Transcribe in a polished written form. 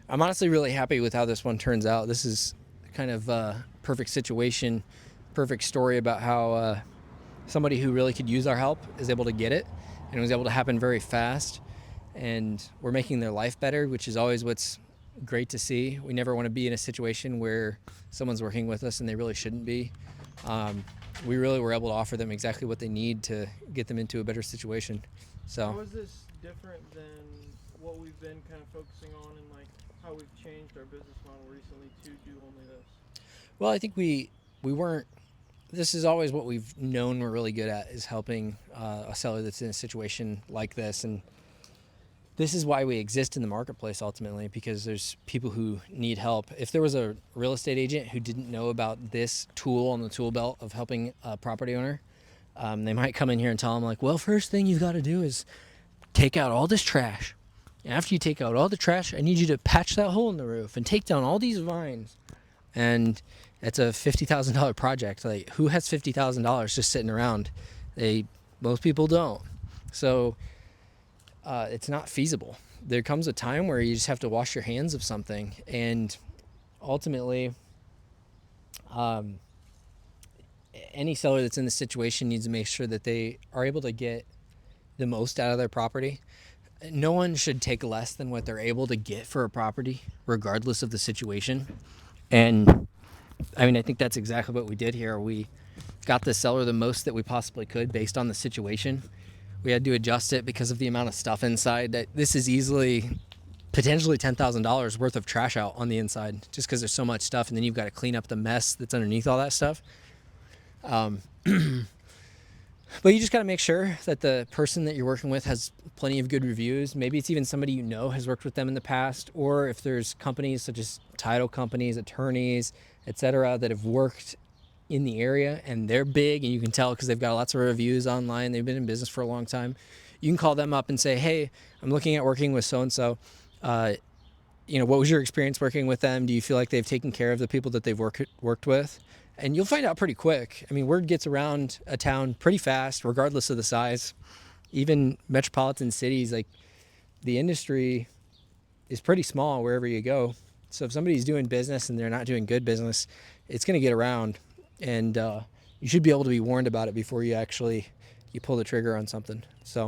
I'm honestly really happy with how this one turns out. This is kind of a perfect situation, perfect story about how somebody who really could use our help is able to get it, and it was able to happen very fast. And we're making their life better, which is always what's great to see. We never want to be in a situation where someone's working with us and they really shouldn't be. We really were able to offer them exactly what they need to get them into a better situation. So How is this different than what we've been kind of focusing on, and like how we've changed our business model recently to do only this? well, I think we weren't. This is always what we've known we're really good at, is helping a seller that's in a situation like this. And this is why we exist in the marketplace ultimately, because there's people who need help. If there was a real estate agent who didn't know about this tool on the tool belt of helping a property owner, they might come in here and tell them like, well, first thing you've got to do is take out all this trash. And after you take out all the trash, I need you to patch that hole in the roof and take down all these vines. And it's a $50,000 project. Like, who has $50,000 just sitting around? Most people don't. So it's not feasible. There comes a time where you just have to wash your hands of something, and ultimately, any seller that's in this situation needs to make sure that they are able to get the most out of their property. No one should take less than what they're able to get for a property, regardless of the situation. And I mean, I think that's exactly what we did here. We got the seller the most that we possibly could based on the situation. We had to adjust it because of the amount of stuff inside. That this is easily potentially $10,000 worth of trash out on the inside, just because there's so much stuff, and then you've got to clean up the mess that's underneath all that stuff. But you just got to make sure that the person that you're working with has plenty of good reviews. Maybe it's even somebody you know has worked with them in the past, or if there's companies such as title companies, attorneys, etc., that have worked in the area and they're big, and you can tell because they've got lots of reviews online. They've been in business for a long time. You can call them up and say, hey, I'm looking at working with so-and-so. What was your experience working with them? Do you feel like they've taken care of the people that they've worked with? And you'll find out pretty quick. I mean, word gets around a town pretty fast, regardless of the size. Even metropolitan cities, like, the industry is pretty small wherever you go. So if somebody's doing business and they're not doing good business, it's going to get around. And you should be able to be warned about it before you pull the trigger on something. So